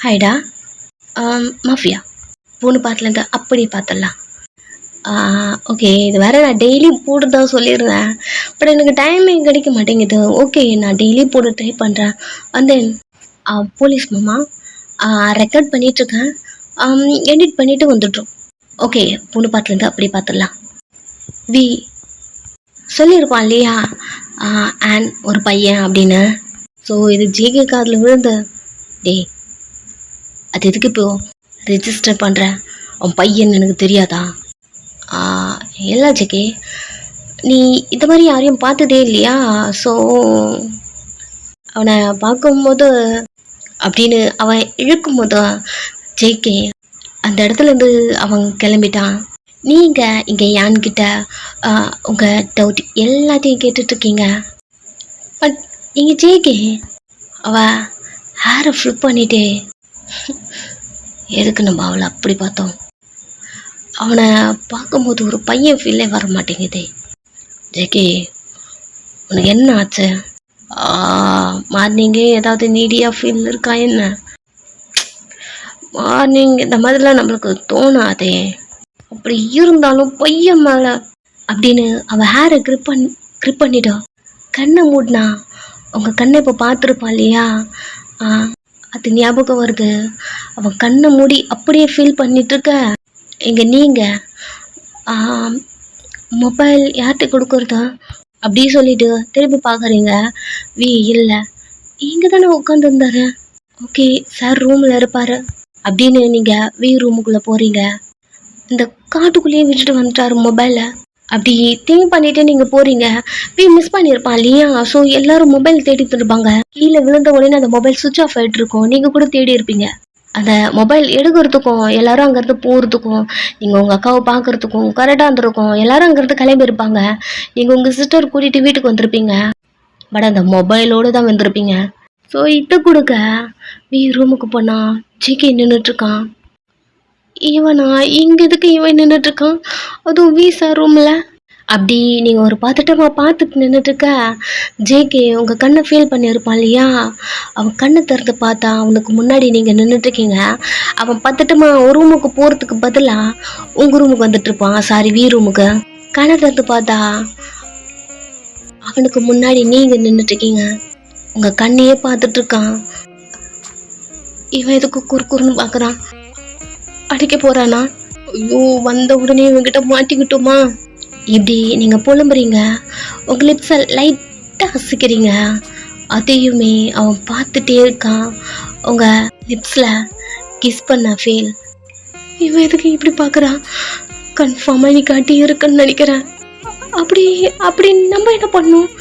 ஹைடா. Mafia பொண்ணு பாட்டுலேருந்து அப்படி பார்த்துடலாம். ஓகே, இது வேறு நான் டெய்லி போட்டு தான் சொல்லிடுறேன். பட் எனக்கு டைமிங் கிடைக்க மாட்டேங்குது. ஓகே, நான் டெய்லி போட்டு ட்ரை பண்ணுறேன். அண்ட் தென் போலீஸ் மாமா ரெக்கார்ட் பண்ணிகிட்ருக்கேன். எடிட் பண்ணிவிட்டு வந்துட்டோம். ஓகே, பொண்ணு பாட்டுலேருந்து அப்படி பார்த்துடலாம். வி சொல்லியிருப்பான் இல்லையா அண்ட் ஒரு பையன் அப்படின்னு. ஸோ இது ஜேகே காதில் விழுந்து டே அது எதுக்கு இப்போ ரெஜிஸ்டர் பண்ணுறேன், அவன் பையன் எனக்கு தெரியாதா? இல்லை ஜேகே, நீ இந்த மாதிரி யாரையும் பார்த்ததே இல்லையா? ஸோ அவனை பார்க்கும்போது அப்படின்னு அவன் இழுக்கும்போது ஜேகே அந்த இடத்துலேருந்து அவன் கிளம்பிட்டான். நீங்கள் இங்கே யான்கிட்ட உங்கள் டவுட் எல்லாத்தையும் கேட்டுட்ருக்கீங்க. பட் நீங்கள் ஜேகே அவள் ஹேரை ஃப்ளிப் பண்ணிட்டே எதுக்கு நம்ம அவளை அப்படி பார்த்தோம்? அவனை பார்க்கும்போது ஒரு பையன் ஃபீலே வர மாட்டேங்குதே. ஜேகே உனக்கு என்ன ஆச்சு? மார்னிங்கே ஏதாவது நீடியாக ஃபீல் இருக்கா என்ன? மார்னிங் இந்த மாதிரிலாம் நம்மளுக்கு தோணாதே. அப்படி இருந்தாலும் பையன் மேலே அப்படின்னு அவள் ஹேரை க்ரிப் பண்ணிட்டா. கண்ணை மூடினா அவங்க கண்ணை இப்போ பார்த்துருப்பான் இல்லையா? அது ஞாபகம் வருது. அவன் கண்ணை மூடி அப்படியே ஃபீல் பண்ணிகிட்ருக்க. இங்கே நீங்கள் மொபைல் யார்கிட்ட கொடுக்குறதா அப்படி சொல்லிட்டு திரும்பி பார்க்குறீங்க. வி இல்லை, இங்கே தானே உட்காந்துருந்தாரு. ஓகே சார் ரூமில் இருப்பார் அப்படின்னு நீங்கள் வி ரூமுக்குள்ளே போகிறீங்க. இந்த காட்டுக்குள்ளேயே விட்டுட்டு வந்துட்டார் மொபைலை. அப்படி திங்க் பண்ணிட்டு நீங்கள் போகிறீங்க. வி மிஸ் பண்ணியிருப்பான் இல்லையா? ஸோ எல்லாரும் மொபைல் தேடிட்டு இருப்பாங்க. கீழே விழுந்த உடனே அந்த மொபைல் சுவிட்ச் ஆஃப் ஆகிட்டு இருக்கும். நீங்கள் கூட தேடி இருப்பீங்க. அந்த மொபைல் எடுக்கிறதுக்கும் எல்லாரும் அங்கேருந்து போகிறதுக்கும் நீங்கள் உங்கள் அக்காவை பார்க்குறதுக்கும் கரெக்டாக இருந்திருக்கும். எல்லாரும் அங்கேருந்து கிளம்பியிருப்பாங்க. நீங்கள் உங்கள் சிஸ்டர் கூட்டிகிட்டு வீட்டுக்கு வந்திருப்பீங்க. பட் அந்த மொபைலோடு தான் வந்திருப்பீங்க. ஸோ இதை கொடுக்க வி ரூமுக்கு போனால் ஜேகே நின்றுட்டுருக்கான். இவனா இங்கே எதுக்கு இவன் நின்றுட்டுருக்கான், அதுவும் வி சார் ரூமில்? அப்படி நீங்கள் ஒரு பதட்டமாக பார்த்துட்டு நின்றுட்டுருக்க. ஜேகே உங்கள் கண்ணை ஃபீல் பண்ணியிருப்பான் இல்லையா? அவன் கண்ணை திறந்து பார்த்தா அவனுக்கு முன்னாடி நீங்கள் நின்றுட்டுருக்கீங்க. அவன் பதட்டமாக ஒரு ரூமுக்கு போகிறதுக்கு பதிலாக உங்கள் ரூமுக்கு வந்துட்டுருப்பான். சாரி, வி ரூமுக்கு. கண்ணை திறந்து பார்த்தா அவனுக்கு முன்னாடி நீங்கள் நின்றுட்டுருக்கீங்க. உங்கள் கண்ணையே பார்த்துட்ருக்கான். இவன் எதுக்கு குறுக்குறுன்னு பார்க்குறான்? அடிக்க போகிறானா? ஐயோ, வந்த உடனே இவங்கிட்ட மாட்டிக்கிட்டோமா? இப்படி நீங்கள் புலம்புறீங்க. உங்கள் லிப்ஸை லைட்டாக அசைக்கிறீங்க. அதையுமே அவன் பார்த்துட்டே இருக்கான். உங்கள் லிப்ஸில் கிஸ் பண்ண ஃபீல். இவன் எதுக்கு இப்படி பார்க்குறான்? கன்ஃபார்மாக நீ காட்டி இருக்குன்னு நினைக்கிறேன். அப்படி நம்ம என்ன பண்ணணும்?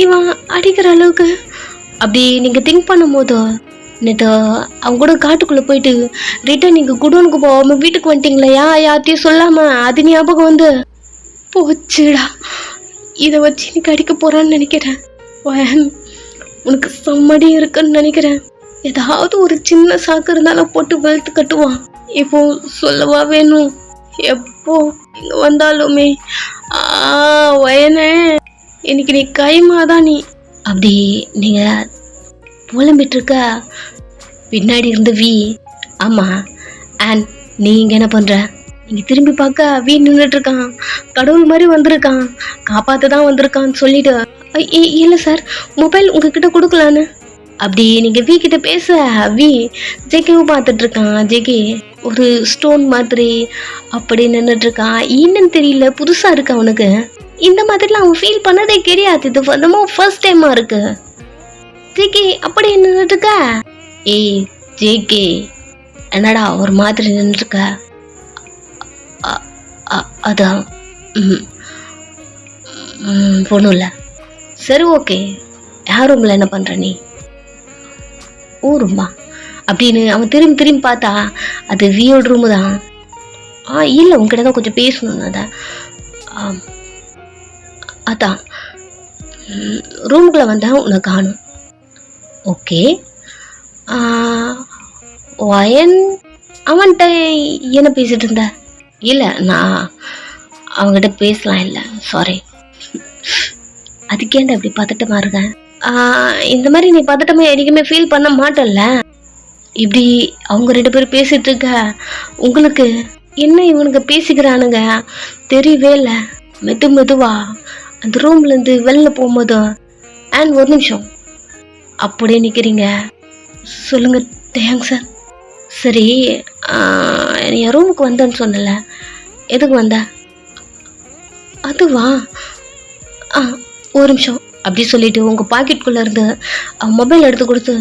இவன் அடிக்கிற அளவுக்கு அப்படி நீங்கள் திங்க் பண்ணும்போது நேற்று அவங்க கூட காட்டுக்குள்ளே போயிட்டு ரிட்டன் நீங்கள் குடோனுக்கு போகாமல் வீட்டுக்கு வந்துட்டீங்களா? யார்த்தையும் சொல்லாமல் அது ஞாபகம் வந்து போச்சுடா. இதை வச்சு இன்னைக்கு அடிக்க போகிறான்னு நினைக்கிறேன். உனக்கு சம்மடி இருக்குன்னு நினைக்கிறேன். ஏதாவது ஒரு சின்ன சாக்கு இருந்தாலும் போட்டு வெளுத்து கட்டுவான். இப்போ சொல்லவா வேணும்? எப்போ இங்கே வந்தாலுமே வயனே இன்னைக்கு நீ கைமாதான் நீ. அப்படி நீங்கள் புலம்பிட்டுருக்க. பின்னாடி இருந்து வி ஆமாம் அண்ட் நீ இங்கே என்ன பண்ணுற? நீங்கள் திரும்பி பார்க்க வி நின்றுட்டுருக்கான். கடவுள் மாதிரி வந்திருக்கான். காப்பாற்ற தான் வந்திருக்கான்னு சொல்லிட்டு இல்லை சார் மொபைல் உங்ககிட்ட கொடுக்கலான்னு அப்படி நீங்கள் வி கிட்ட பேச வி ஜேகேவும் பார்த்துட்ருக்கான். ஜேகே ஒரு ஸ்டோன் மாதிரி அப்படி நின்றுட்டுருக்கான். என்னன்னு தெரியல, புதுசாக இருக்கு அவனுக்கு. இந்த மாதிரிலாம் அவன் ஃபீல் பண்ணதே கிடையாது. இது வந்து ஃபர்ஸ்ட் டைமாக இருக்கு. ஜேகே அப்படி நின்றுட்டுருக்க. ஏய் ஜேகே என்னடா ஒரு மாதிரி நின்றுருக்க? அதான் ஒன்றும் இல்லை. சரி ஓகே, யார் ரூமில் என்ன பண்ணுற நீ? ரூமா அப்படின்னு அவன் திரும்பி பார்த்தா அது வியோட ரூமு தான். இல்லை உங்ககிட்ட தான் கொஞ்சம் பேசணும். அதான் ரூமுக்குள்ளே வந்தால் உன்னை காணும். ஓகே, வயன் அவன்கிட்ட என்ன பேசிகிட்டு இருந்த? இல்லை நான் அவங்ககிட்ட பேசலாம். இல்லை சாரி. அதுக்கேண்ட அப்படி பதட்டமாக இருக்கேன். இந்த மாதிரி நீ பதட்டமாக என்றைக்குமே ஃபீல் பண்ண மாட்டல்ல? இப்படி அவங்க 2 பேரும் பேசிட்டு இருக்க உங்களுக்கு என்ன இவனுங்க பேசிக்கிறானுங்க தெரியவே இல்லை. மெதுவா அந்த ரூம்ல இருந்து வெளில போகும்போது அண்ட் ஒரு நிமிஷம் அப்படியே நிக்கிறீங்க. சொல்லுங்க தேங்க்ஸ் சார். சரி என் ரூமுக்கு வந்தேன்னு சொன்னல, எதுக்கு வந்த? அதுவா ஒரு நிமிஷம் அப்படி சொல்லிட்டு உங்க பாக்கெட்டுக்குள்ள இருந்து மொபைல் எடுத்து கொடுத்து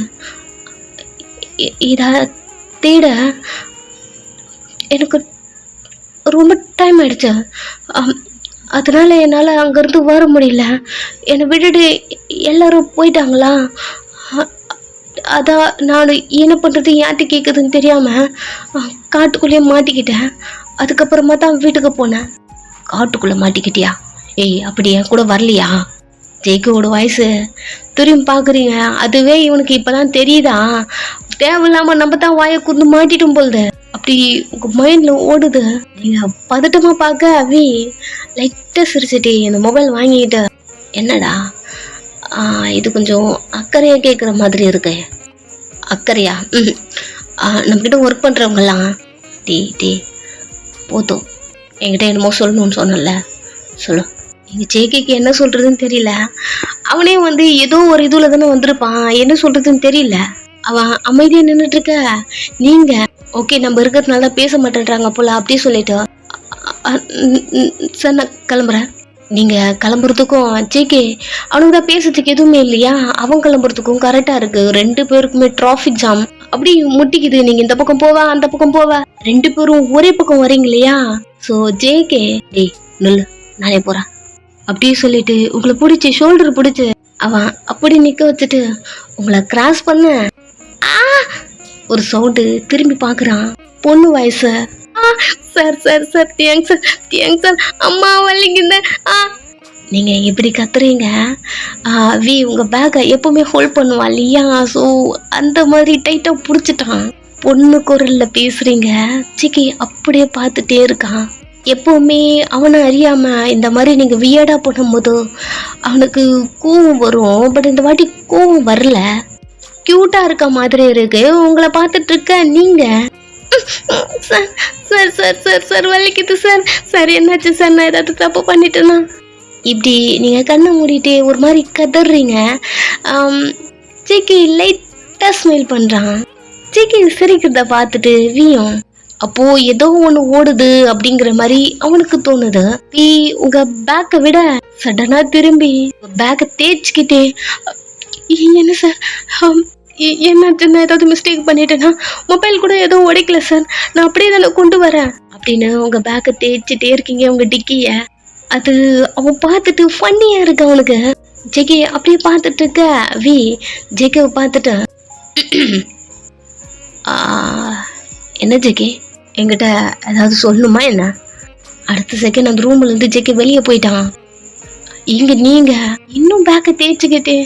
இத தேட எனக்கு ரொம்ப டைம் ஆயிடுச்சு. அதனால என்னால் அங்கேருந்து வர முடியல. என்னை விட்டுட்டு எல்லாரும் போயிட்டாங்களா, அதான் நான் என்ன பண்ணுறது யார்கிட்ட கேட்குதுன்னு தெரியாமல் காட்டுக்குள்ளேயே மாட்டிக்கிட்டேன். அதுக்கப்புறமா தான் வீட்டுக்கு போனேன். காட்டுக்குள்ளே மாட்டிக்கிட்டியா? ஏய் அப்படி என் கூட வரலையா? ஜேக்கோட வயசு திரும்பி பார்க்குறீங்க, அதுவே இவனுக்கு இப்போ தான் தெரியுதா? தேவையில்லாமல் நம்ம தான் வாயை குந்து மாட்டிட்டோம் போகுது. அப்படி உங்கள் மைண்டில் ஓடுது. நீங்கள் பதட்டமாக பார்க்க அவி லைட்டாக சிரிச்சிட்டு இந்த மொபைல் வாங்கிட்டு, என்னடா இது கொஞ்சம் அக்கறையாக கேட்குற மாதிரி இருக்கு. அக்கறையா? நம்மக்கிட்ட ஒர்க் பண்ணுறவங்கலாம் டே போதும், என்கிட்ட என்னமோ சொல்லணும்னு சொன்னல, சொல்லு. எங்கள் ஜேகேக்கு என்ன சொல்கிறதுன்னு தெரியல. அவனே ஏதோ ஒரு இதுல தானே வந்திருப்பான், என்ன சொல்கிறதுன்னு தெரியல. அவன் அமைதியாக நின்றுட்டுருக்க. நீங்கள் ஓகே நம்ம இருக்கிறதுனால தான் பேச மாட்டேன்றாங்க போல அப்படி சொல்லிட்டு, சார் நான் கிளம்புறேன். நீங்கள் கிளம்புறதுக்கும் ஜேகே அவனுக்கு தான் பேசுறதுக்கு எதுவுமே இல்லையா? அவன் கிளம்புறதுக்கும் கரெக்டாக இருக்குது. 2 பேருக்குமே டிராஃபிக் ஜாம் அப்படி முட்டிக்குது. நீங்கள் இந்த பக்கம் போவா அந்த பக்கம் போவா, 2 பேரும் ஒரே பக்கம் வரீங்க இல்லையா? ஸோ ஜேகே டேய் நுல்லு நானே போகிறேன் அப்படி சொல்லிட்டு உங்களை பிடிச்சி ஷோல்டர் பிடிச்சி அவன் அப்படி நிற்க வச்சுட்டு உங்களை கிராஸ் பண்ண ஒரு சவுண்டு திரும்பி பார்க்குறான். பொண்ணு வயசு. Sir sir sir thanks sir thanks sir, அம்மா வலிக்குங்க. நீங்கள் இப்படி கத்துறீங்க. வி உங்கள் பேக்கை எப்போவுமே ஹோல்ட் பண்ணுவான் இல்லையா? ஸோ அந்த மாதிரி டைட்டாக பிடிச்சிட்டான். பொண்ணு குரலில் பேசுகிறீங்க. சிக்கி அப்படியே பார்த்துட்டே இருக்கான். எப்போவுமே அவனை அறியாமல் இந்த மாதிரி நீங்கள் வியர்டாக பண்ணும்போது அவனுக்கு கோவம் வரும். பட் இந்த வாட்டி கோவம் வரல, க்யூட்டாக இருக்க மாதிரி இருக்கு. உங்களை பார்த்துட்டு இருக்க நீங்கள் sir sir sir sir sir வலிக்குது சார். சார் என்னாச்சு சார், நான் ஏதாவது தப்பு பண்ணிட்டேன்னா? இப்படி நீங்கள் கண்ணை மூடிட்டு ஒரு மாதிரி கதறீங்க. ஜேகே லைட்டாக ஸ்மைல் பண்ணுறான். ஜேகே சிரிக்கிறத பார்த்துட்டு வியும் அப்போ ஏதோ ஒன்று ஓடுது அப்படிங்கிற மாதிரி அவனுக்கு தோணுது. வி உங்க பேக்கை விட சடனா திரும்பி பேக்கை தேய்ச்சிக்கிட்டே, என்ன சார் என்னாச்சு, நான் ஏதாவது மிஸ்டேக் பண்ணிட்டேன்னா? மொபைல் கூட எதுவும் உடைக்கல சார், நான் அப்படியே தானே கொண்டு வரேன் அப்படின்னு உங்க பேக்கை தேய்ச்சிட்டே இருக்கீங்க உங்க டிக்கிய. அது அவன் பார்த்துட்டு ஃபன்னியா இருக்கு அவனுக்கு. ஜேகே அப்படியே பார்த்துட்டு இருக்க. வி ஜேகேவை பார்த்துட்டு என்ன ஜேகே என்கிட்ட ஏதாவது சொல்லணுமா என்ன? அடுத்த செகண்ட் அந்த ரூம்ல இருந்து ஜேகே வெளியே போயிட்டான். இங்க நீங்க இன்னும் பேக்கை தேய்ச்சிக்கிட்டே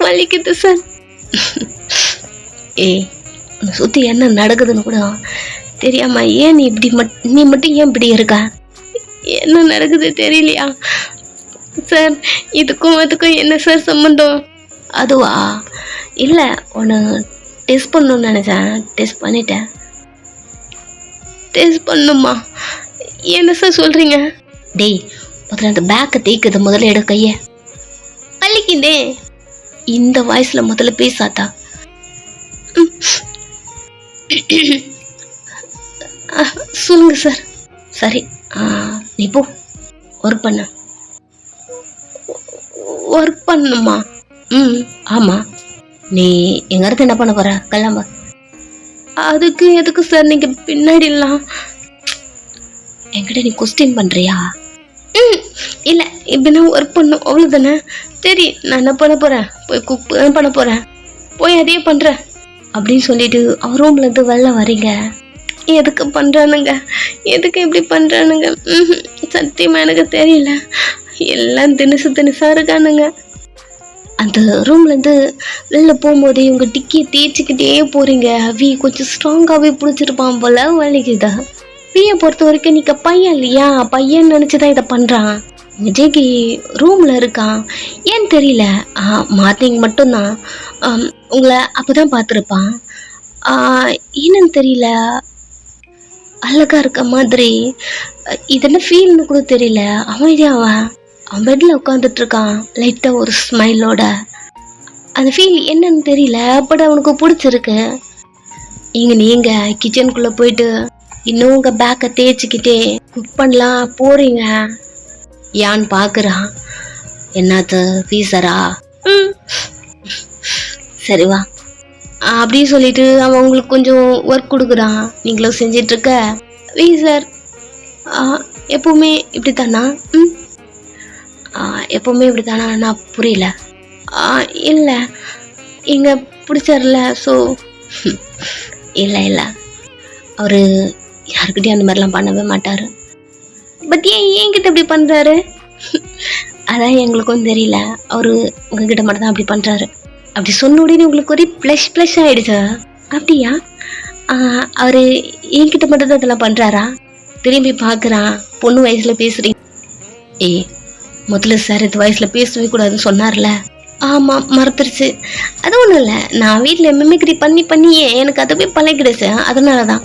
வலிக்குது சார். ஏய் உன்னை சுத்தி என்ன நடக்குதுன்னு கூட தெரியாம ஏன் நீ மட்டும் ஏன் இப்படி இருக்க? என்ன நடக்குது தெரியலையா சார்? இதுக்கும் அதுக்கும் என்ன சார் சம்பந்தம்? அதுவா இல்லை, ஒன்று டெஸ்ட் பண்ணணும்னு நினச்சேன், டெஸ்ட் பண்ணிட்டேன். டெஸ்ட் பண்ணுமா? என்ன சார் சொல்கிறீங்க? டேய் முதல்ல அந்த பேக்கை தேய்க்குது, முதல்ல எடு கையை. வலிக்குதே. இந்த வாய்ஸில் முதல்ல பேசாதா? சொல்லுங்க சார். சரி நீ போ, ஒர்க் பண்ண. ஒர்க் பண்ணுமா? ஆமாம். நீ எங்க இடத்துல என்ன பண்ண போற? கிளம்ப. அதுக்கு எதுக்கு சார் நீங்கள் பின்னாடிலாம் என்கிட்ட நீ கொஸ்டின் பண்ணுறியா? இல்லை இப்படி நான் ஒர்க் பண்ணும் அவ்வளோதானே. சரி நான் என்ன பண்ண போகிறேன், போய் குக் பண்ண போகிறேன், போய் அதையே பண்ணுறேன் அப்படின்னு சொல்லிட்டு அவர் ரூம்லேருந்து வெளில வரீங்க. எதுக்கு பண்ணுறானுங்க, எதுக்கு இப்படி பண்ணுறானுங்க? சத்தியமாக எனக்கு தெரியல. எல்லாம் தினசாக இருக்கானுங்க. அந்த ரூம்லேருந்து வெளில போகும்போதே உங்கள் டிக்கியை தேய்ச்சிக்கிட்டே போகிறீங்க. வி கொஞ்சம் ஸ்ட்ராங்காகவே பிடிச்சிருப்பான் போல், வலிக்குதா? வியை பொறுத்த வரைக்கும் நீங்கள் பையன் இல்லையா, பையன் நினச்சி தான் இதை பண்ணுறான். ஜேகே ரூமில் இருக்கான், ஏன்னு தெரியல. மார்னிங் மட்டும்தான் உங்களை அப்போ தான் பார்த்துருப்பான். என்னன்னு தெரியல, அழகா இருக்க மாதிரி. இது என்ன ஃபீல்னு கூட தெரியல. அமைதியா அவன் பெட்ல உட்காந்துட்டு இருக்கான், லைட்டா ஒரு ஸ்மைலோட. அந்த ஃபீல் என்னன்னு தெரியல, பட் அவனுக்கு பிடிச்சிருக்கு. இங்க நீங்க கிச்சனுக்குள்ள போயிட்டு இன்னும் உங்க பேக்கை தேய்ச்சிக்கிட்டே குக் பண்ணலாம் போறீங்க. யான் பாக்குறான். என்னது வீசரா? சரி வா அப்படி சொல்லிட்டு அவன் உங்களுக்கு கொஞ்சம் ஒர்க் கொடுக்குறான். நீங்களும் செஞ்சிட்டு இருக்க. வீசர் எப்பவுமே இப்படித்தானா? எப்பவுமே இப்படித்தானா? நான் புரியல. இல்லை இங்க பிடிச்சார்ல, ஸோ இல்லை இல்லை, அவரு யாருக்கிட்டையும் அந்த மாதிரிலாம் பண்ணவே மாட்டாரு. பட் ஏன்கிட்ட இப்படி பண்றாரு? அதான் எங்களுக்கும் தெரியல. அவரு உங்ககிட்ட மட்டும் தான் அப்படி பண்றாரு. அப்படி சொன்ன உடனே உங்களுக்கு ஒரு ப்ளஷ் ஆயிடுச்சு. அப்படியா? அவரு என்கிட்ட மட்டும் தான் இதெல்லாம் பண்றாரா? திரும்பி பாக்குறான். பொண்ணு வயசுல பேசுறீங்க. முதல்ல சார் இந்த வயசுல பேசவே கூடாதுன்னு சொன்னார்ல. ஆமா மறந்துருச்சு. அது ஒண்ணும் இல்லை, நான் வீட்டுல மிமிக்ரி பண்ணியே எனக்கு அதுவே பழகிடுச்சு, அதனாலதான்.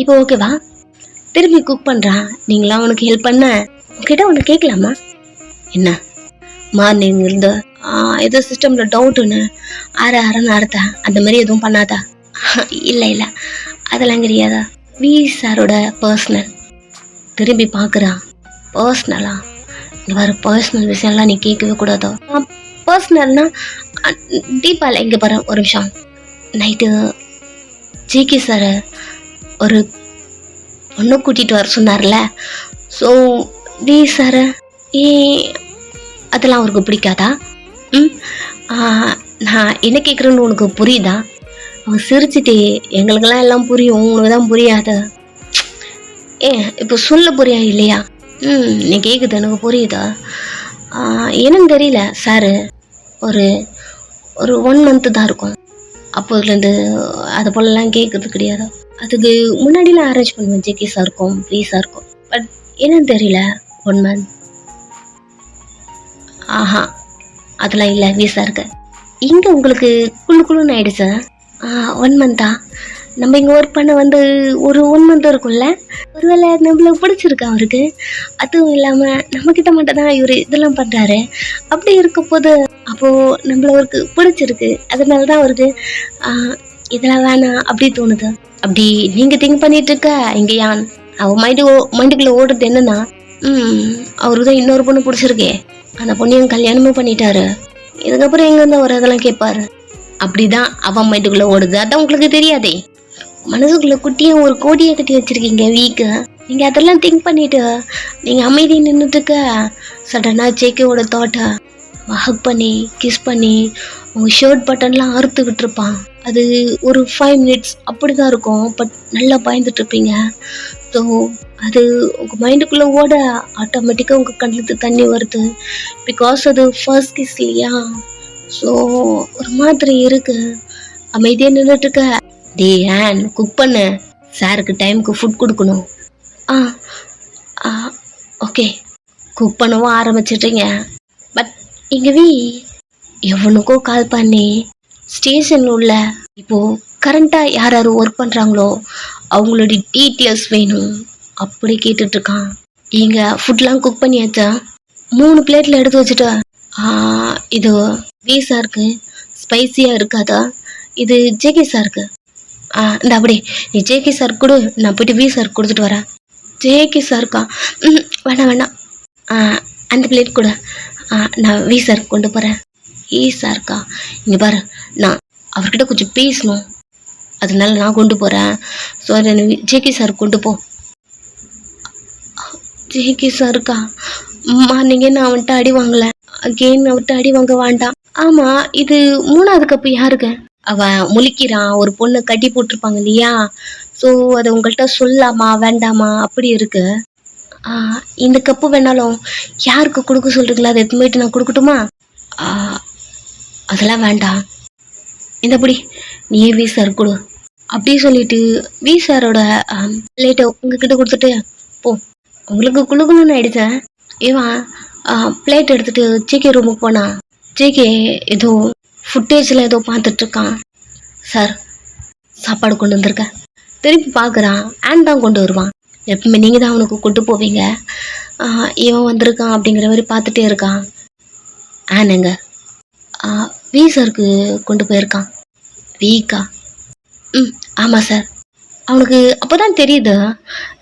இப்போ ஓகேவா? திரும்பி குக் பண்றான். நீங்களா அவனுக்கு ஹெல்ப் பண்ண. உங்ககிட்ட ஒன்று கேட்கலாமா? என்ன? மார்னிங் இருந்து ஏதோ சிஸ்டம்ல டவுட்டுன்னு அரைன்னு அர்த்தம், அந்த மாதிரி எதுவும் பண்ணாதா? இல்லை இல்லை, அதெல்லாம் கிடையாதா. வி சாரோட பர்சனல். திரும்பி பார்க்குறான். பர்சனலா? இந்த மாதிரி பர்சனல் விஷயம்லாம் நீ கேட்கவே கூடாதோ. பர்சனல்னா டீப்பால இங்கே பாரு ஒரு நிமிஷம். நைட்டு ஜேகே சார் ஒரு பொண்ணு கூட்டிகிட்டு வர சொன்னார்ல. ஸோ வி சார் அதெல்லாம் அவருக்கு பிடிக்காதா? நான் என்ன கேட்குறேன்னு உனக்கு புரியுதா? அவன் சிரிச்சுட்டு எங்களுக்கெல்லாம் எல்லாம் புரியும், உனக்கு தான் புரியாத. இப்போ சொல்ல புரியா இல்லையா? நீ கேட்குது எனக்கு புரியுதா? என்னன்னு தெரியல சாரு, ஒரு 1 month தான் இருக்கும். அப்போதுலேருந்து அது போலலாம் கேட்குறது கிடையாது. அதுக்கு முன்னாடிலாம் அரேஞ்ச் பண்ணுவேன் ஜேகே சாருக்கும் வி சாருக்கும். பட் என்னன்னு தெரியல 1 month. அதெல்லாம் இல்லை வி சாருக்கு. இங்கே உங்களுக்கு குழுன்னு ஆயிடுச்சு. 1 month. நம்ம இங்கே ஒர்க் பண்ண வந்து ஒரு 1 month இருக்கும்ல. ஒருவேளை நம்மளுக்கு பிடிச்சிருக்கு அவருக்கு. அதுவும் இல்லாமல் நம்மக்கிட்ட மட்டும் தான் இவர் இதெல்லாம் பண்ணுறாரு. அப்படி இருக்கும் போது அப்போது நம்மள அவருக்கு பிடிச்சிருக்கு, அதனால தான் அவருக்கு இதெல்லாம் வேணாம் அப்படி தோணுது. அப்படி நீங்கள் திங்க் பண்ணிட்டு இருக்க இங்கே யான் அவன் மைண்டுக்குள்ளே ஓடுறது என்னன்னா, அவருக்கு தான் இன்னொரு பொண்ணு பிடிச்சிருக்கே, அந்த பொண்ணையும் கல்யாணமும் பண்ணிட்டாரு, இதுக்கப்புறம் எங்கேருந்து அவர் அதெல்லாம் கேட்பாரு. அப்படிதான் அவன் மைண்டுக்குள்ளே ஓடுது. அதான் உங்களுக்கு தெரியாதே. மனசுக்குள்ள குட்டியை ஒரு கோடியை கட்டி வச்சிருக்கீங்க வீக்கு. நீங்கள் அதெல்லாம் திங்க் பண்ணிட்டு நீங்கள் அமைதி நின்றுட்டு இருக்க. சடனாக ஜேகேவோட தாட்டை ஹக் பண்ணி கிஸ் பண்ணி உங்கள் ஷர்ட் பட்டன்லாம் அறுத்துக்கிட்டு இருப்பான். அது ஒரு 5 minutes அப்படி தான் இருக்கும். பட் நல்லா பயந்துட்டு இருப்பீங்க. ஸோ அது உங்கள் மைண்டுக்குள்ளே ஓட ஆட்டோமேட்டிக்காக உங்கள் கண்ணுக்கு தண்ணி வருது. பிகாஸ் அது ஃபர்ஸ்ட் கிஸ் இல்லையா? ஸோ ஒரு மாதிரி இருக்கு. அமைதியாக நின்றுட்டு இருக்க. டே ஏன் குக் பண்ணு, சாருக்கு டைமுக்கு ஃபுட் கொடுக்கணும். ஓகே குக் பண்ணவும் ஆரம்பிச்சிட்றீங்க. பட் இங்கே எவனுக்கோ கால் பண்ணி ஸ்டேஷன் உள்ள இப்போது கரண்ட்டாக யார் யார் ஒர்க் பண்ணுறாங்களோ அவங்களுடைய டீட்டெயில்ஸ் வேணும் அப்படி கேட்டுட்ருக்கான். இங்கே ஃபுட்லாம் குக் பண்ணியாச்சா? 3 பிளேட்டில் எடுத்து வச்சுட்டா. இது வி சாருக்கு ஸ்பைசியாக இருக்காதா? இது ஜேகே சாருக்கு. இந்த அப்படி நீ ஜேகே சார் கொடு, நான் போய்ட்டு வி சாருக்கு கொடுத்துட்டு வரேன். ஜேகே சாருக்கா? வேணாம் அந்த பிளேட் கொடு, நான் வி சாருக்கு கொண்டு போகிறேன். சாருக்கா? இங்கே பாரு, நான் அவர்கிட்ட கொஞ்சம் பேசணும், அதனால நான் கொண்டு போகிறேன். ஸோ அதை ஜேகே சார் கொண்டு போ. ஜேகே சாருக்கா? மார்னிங்கே நான் அவன்கிட்ட அடி வாங்கலை, அகெயின் அவர்கிட்ட அடி வாங்க வேண்டாம். ஆமாம் இது 3வது கப்பு யாருக்கு? அவன் முழிக்கிறான். ஒரு பொண்ணை கட்டி போட்டிருப்பாங்க இல்லையா? ஸோ அதை உங்கள்கிட்ட சொல்லலாமா வேண்டாமா அப்படி இருக்கு. இந்த கப்பு வேணாலும் யாருக்கு கொடுக்க சொல்கிறீங்களா? அதை எதுவுமேட்டு நான் கொடுக்கட்டுமா? அதெல்லாம் வேண்டாம், இந்தபடி நீயே வி சார் கொடு அப்படி சொல்லிட்டு வி சாரோட பிளேட்டை உங்ககிட்ட கொடுத்துட்டு போ. உங்களுக்கு குழுக்கணும்னு ஆயிடுச்சேன். இவன் பிளேட் எடுத்துட்டு ஜேகே ரூமுக்கு போனா. ஜேகே ஏதோ ஃபுட்டேஜில் ஏதோ பார்த்துட்ருக்கான். சார் சாப்பாடு கொண்டு வந்திருக்கேன். திருப்பி பார்க்குறான். ஆன் தான் கொண்டு வருவான். எப்பவுமே நீங்கள் தான் அவனுக்கு கொண்டு போவீங்க. இவன் வந்திருக்கான் அப்படிங்கிற மாதிரி பார்த்துட்டே இருக்கான். ஆனுங்க வி சாருக்கு கொண்டு போயிருக்கான். வீக்கா? ஆமாம் சார். அவனுக்கு அப்போ தான் தெரியுது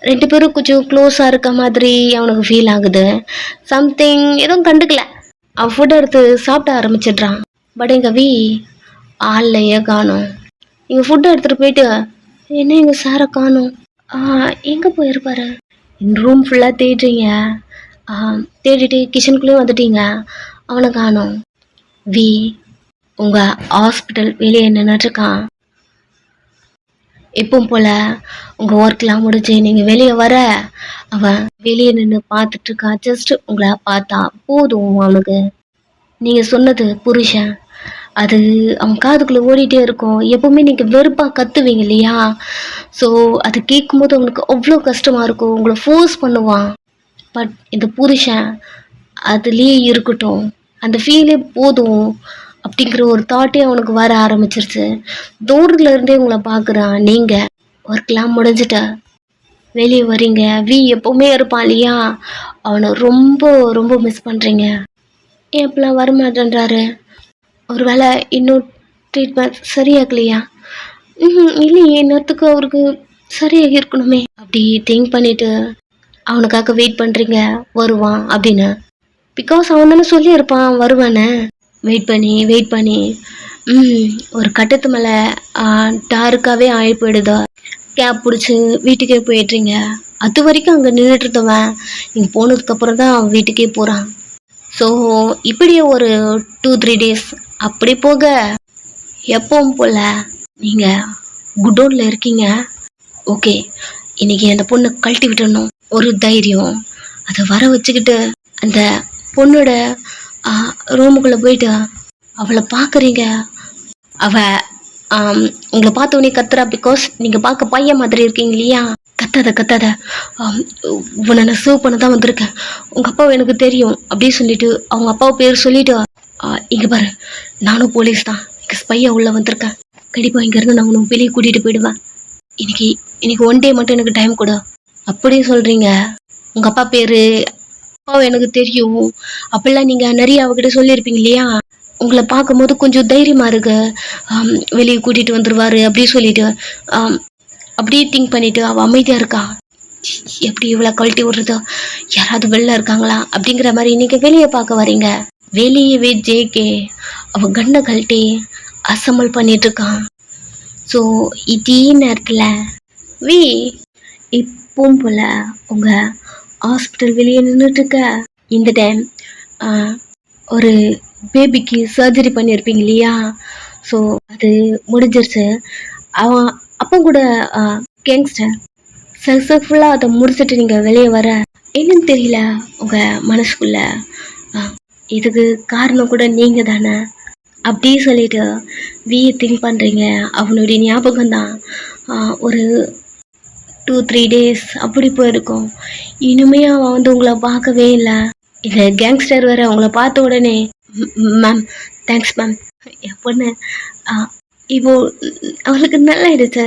2 பேரும் கொஞ்சம் க்ளோஸாக இருக்க மாதிரி அவனுக்கு ஃபீல் ஆகுது. சம்திங் எதுவும் கண்டுக்கல. அவன் ஃபுட் எடுத்து சாப்பிட ஆரம்பிச்சிடுறான். பட் எங்கள் வி ஆள்லையே காணும். எங்கள் ஃபுட்டை எடுத்துகிட்டு போயிட்டு என்ன எங்கள் சாரை காணும், எங்கே போயிருப்பாரு? என் ரூம் ஃபுல்லாக தேடுறீங்க, தேடிட்டு கிச்சனுக்குள்ளேயும் வந்துட்டீங்க, அவனை காணும். வி உங்கள் ஹாஸ்பிட்டல் வெளியே நின்றுட்டுருக்கான். எப்பவும் போல் உங்கள் ஒர்க்லாம் முடிஞ்சு நீங்கள் வெளியே வர அவன் வெளியே நின்று பார்த்துட்ருக்கான். ஜஸ்ட் உங்களை பார்த்தா போதும் அவனுக்கு. நீங்கள் சொன்னது புருஷன், அது அவன் காதுக்குள்ளே ஓடிட்டே இருக்கும். எப்போவுமே நீங்கள் வெறுப்பாக கத்துவீங்க இல்லையா? ஸோ அது கேட்கும்போது அவனுக்கு அவ்வளோ கஷ்டமாக இருக்கும். உங்களை ஃபோர்ஸ் பண்ணுவான். பட் இந்த புருஷன் அதுலேயே இருக்கட்டும், அந்த ஃபீலே போதும் அப்படிங்கிற ஒரு தாட்டே அவனுக்கு வர ஆரம்பிச்சிருச்சு. தூரத்துல இருந்தே உங்களை பார்க்குறான். நீங்கள் ஒர்க்லாம் முடிஞ்சிட்ட வெளியே வரீங்க. வி எப்போவுமே இருப்பான் இல்லையா? அவனை ரொம்ப ரொம்ப மிஸ் பண்ணுறீங்க. ஏன் இப்பெல்லாம் வரமாட்டேன்றாரு? ஒரு வேளை இன்னும் ட்ரீட்மெண்ட் சரியாகலையா? இல்லையே, நேரத்துக்கு அவருக்கு சரியாக இருக்கணுமே. அப்படி திங்க் பண்ணிவிட்டு அவனுக்காக வெயிட் பண்ணுறீங்க வருவான் அப்படின்னு. பிகாஸ் அவன் தானே சொல்லியிருப்பான் வருவானே. வெயிட் பண்ணி ஒரு கட்டத்து மேலே டாருக்காகவே ஆகி போயிடுதா. கேப் பிடிச்சி வீட்டுக்கே போயிடுறீங்க. அது வரைக்கும் அங்கே நின்றுட்டு இருந்தவன் நீங்கள் போனதுக்கப்புறம் தான் அவன் வீட்டுக்கே போகிறான். ஸோ இப்படியே ஒரு 2-3 டேஸ் அப்படி போக எப்பவும் போல் நீங்கள் குடோனில் இருக்கீங்க. ஓகே, இன்றைக்கி அந்த பொண்ணை கழட்டி விட்டுடணும் ஒரு தைரியம். அதை வர வச்சுக்கிட்டு அந்த பொண்ணோட ரூமுக்குள்ளே போயிட்டு அவளை பார்க்குறீங்க. அவள் உங்களை பார்த்தோன்னே கத்துறா. பிகாஸ் நீங்கள் பார்க்க பையன் மாதிரி இருக்கீங்க இல்லையா? கத்தாத உன்னை நான் சேவ் பண்ண தான் வந்திருக்கேன், உங்கள் அப்பாவை எனக்கு தெரியும் அப்படின்னு சொல்லிட்டு அவங்க அப்பாவை பேர் சொல்லிட்டு இங்கே பாரு, நானும் போலீஸ் தான், இங்கே ஸ்பையாக உள்ளே வந்திருக்கேன், கண்டிப்பாக இங்கேருந்து நான் உனக்கு வெளியே கூட்டிகிட்டு போயிடுவேன், இன்னைக்கு 1 டே மட்டும் எனக்கு டைம் கொடு அப்படின்னு சொல்கிறீங்க. உங்கள் அப்பா பேர் அப்பாவை எனக்கு தெரியும் அப்படிலாம் நீங்கள் நிறைய அவகிட்ட சொல்லியிருப்பீங்க இல்லையா? உங்களை பார்க்கும்போது கொஞ்சம் தைரியமாக இருக்கு, வெளியே கூட்டிகிட்டு வந்துடுவார் அப்படி சொல்லிட்டு அப்படியே திங்க் பண்ணிவிட்டு அவள் அமைதியாக இருக்கா. எப்படி இவ்வளோ கழட்டி விடுறதோ, யாராவது வெளில இருக்காங்களா அப்படிங்கிற மாதிரி இன்றைக்கி வெளியே பார்க்க வரீங்க. வெளியவே ஜேகே அவள் கண்ணை கழட்டி அசமல் பண்ணிகிட்ருக்கான். ஸோ இதே நேரத்தில் வி இப்பவும் போல் உங்கள் ஹாஸ்பிட்டல் வெளியே நின்றுட்டுருக்க. இந்த டைம் ஒரு பேபிக்கு சர்ஜரி பண்ணியிருப்பீங்க இல்லையா? ஸோ அது முடிஞ்சிருச்சு. அவன் அப்போ கூட கேங்ஸ்டர் சக்ஸஸ்ஃபுல்லாக அதை முடிச்சுட்டு நீங்கள் வெளியே வர என்னன்னு தெரியல உங்கள் மனசுக்குள்ளே இதுக்கு காரணம் கூட நீங்கள் தானே அப்படி சொல்லிட்டு வீயை திங்க் பண்ணுறீங்க. அவனுடைய ஞாபகம்தான் ஒரு 2-3 டேஸ் அப்படி போயிருக்கும். இனிமே அவன் வந்து உங்களை பார்க்கவே இல்லை. இந்த கேங்ஸ்டர் வேறு அவங்கள பார்த்த உடனே மேம் தேங்க்ஸ் மேம், என் பொண்ணு இப்போ அவளுக்கு நல்லா ஆயிடுச்சு,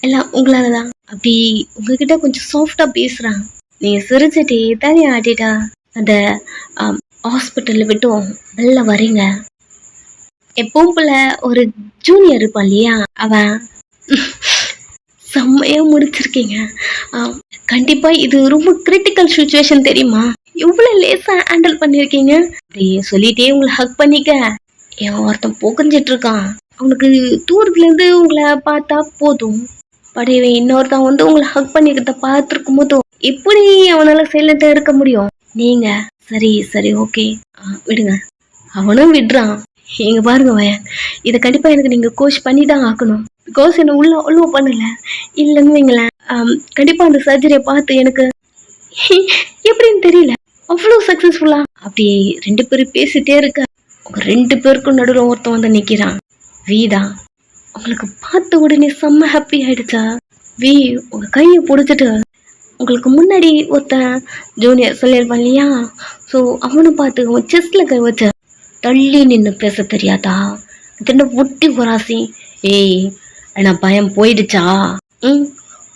எல்லாம் உங்களால தான் அப்படி உங்ககிட்ட கொஞ்சம் சாஃப்டாக பேசுகிறான். நீங்கள் சிரிச்சிட்டே தனியாக ஆட்டிட்டா அந்த ஹாஸ்பிட்டலில் விட்டும் வெளில வரீங்க. எப்பவும் போல ஒரு ஜூனியர் இருப்பான் இல்லையா? அவன் செம்மையாக முடிச்சிருக்கீங்க. கண்டிப்பாக இது ரொம்ப கிரிட்டிக்கல் சுச்சுவேஷன் தெரியுமா? எவ்வளோ லேசாக ஹேண்டில் பண்ணியிருக்கீங்க. அப்படி சொல்லிகிட்டே உங்களை ஹக் பண்ணிக்க என் ஒருத்தன் புகஞ்சிட்டு இருக்கான். அவனுக்கு தூரத்துலேருந்து உங்களை பார்த்தா போதும், படையவன் இன்னொருத்தன் வந்து உங்களை ஹக் பண்ணிக்கிறத பார்த்துருக்கும் போதும் எப்படி அவனால் சைலண்ட்டாக இருக்க முடியும்? நீங்கள் சரி ஓகே விடுங்க. அவனும் விடுறான். இங்கே பாருங்க வயன், இதை கண்டிப்பாக எனக்கு நீங்கள் கோச் பண்ணி தான் ஆக்கணும். பிகாஸ் என்னை அவ்வளோ பண்ணலை இல்லைன்னு வைங்களேன். கண்டிப்பாக அந்த சர்ஜரியை பார்த்து எனக்கு எப்படின்னு தெரியல அவ்வளோ சக்ஸஸ்ஃபுல்லாக அப்படி 2 பேரும் பேசிகிட்டே இருக்க உங்கள் 2 பேருக்கும் நடுவில் ஒருத்தன் வந்து நிற்கிறான். வீதா உங்களுக்கு பார்த்த உடனே செம்ம ஹாப்பி ஆகிடுச்சா? வி உங்கள் கையை பிடிச்சிட்டு உங்களுக்கு முன்னாடி ஒருத்தன் ஜூனியர் சொல்லியிருப்பான் இல்லையா? ஸோ அவனை பார்த்து அவன் செஸ்டில் கை வச்ச தள்ளி நின்று பேச தெரியாதா? என்ன ஒட்டி குறாசி. ஏய், நான் பயம் போயிடுச்சா? ம்,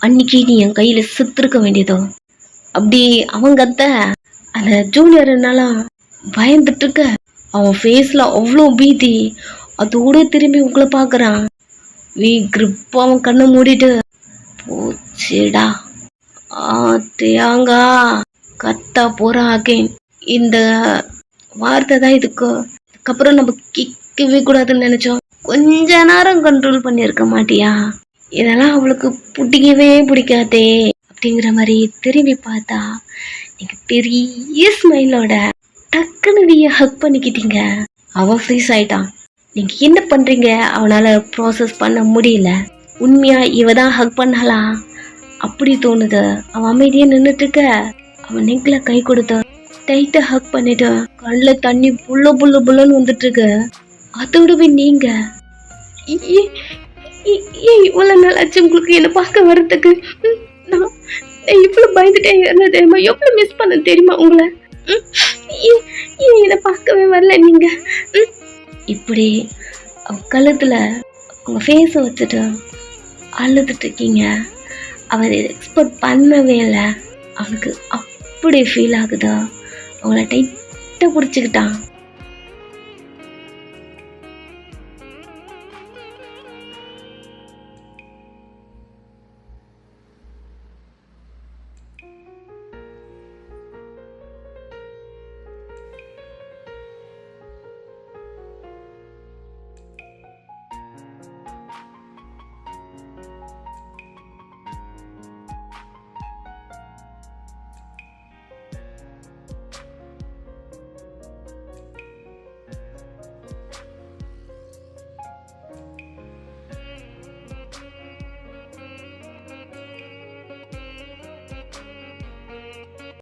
அன்னைக்கு நீ என் கையில செத்துருக்க வேண்டியதோ. அப்படி அவங்க அத்தை அந்த ஜூனியர்னாலாம் பயந்துட்டு இருக்க, அவன் ஃபேஸ்ல அவ்வளோ பீதி. அதோட திரும்பி உங்களை பார்க்கறான். கிரிப் அவன் கண்ணை மூடிட்டு போச்சுடா தேங்கா கத்தா போறான் அகைன். இந்த வார்த்தை தான் இதுக்கப்புறம் நம்ம கேட்கவே கூடாதுன்னு நினைச்சோம். கொஞ்ச நேரம் கண்ட்ரோல் பண்ணியிருக்க மாட்டியா? இதெல்லாம் அவளுக்கு பிடிக்கவே பிடிக்காதே அப்படிங்கிற மாதிரி திரும்பி பார்த்தா நீங்க பெரிய ஸ்மைலோட டக்குன்னு வீய ஹக் பண்ணிக்கிட்டீங்க. அவன் ஃப்ரீஸ் ஆயிட்டான். நீங்க என்ன பண்றீங்க? அவனால ப்ராசஸ் பண்ண முடியல. உண்மையா இவ தான் ஹக் பண்ணலாம் அப்படி தோணுது. அவன் அமைதியா நின்றுட்டு இருக்க. அவன் நெக்ல கை கொடுத்த டைட்டா ஹக் பண்ணிட்டு கண்ணில் தண்ணி புல்ல புல்ல புல்லன்னு வந்துட்டு இருக்கு. அதோடவே நீங்க இவ்வளவு நாள் ஆச்சு உங்களுக்கு என்ன பார்க்க வர்றதுக்கு. நான் இவ்வளவு பயந்துட்டேன் என்ன தெரியுமா? எவ்வளவு மிஸ் பண்ண தெரியுமா உங்களை? என்னை பார்க்கவே வரல நீங்க. இப்படி கழுத்துல உங்க ஃபேஸ வச்சுட்டு அழுதுட்டு இருக்கீங்க. அவர் எக்ஸ்பெக்ட் பண்ணவே இல்லை. அவனுக்கு அப்படி ஃபீல் ஆகுதா? அவங்கள டைட்டாக பிடிச்சிக்கிட்டான்.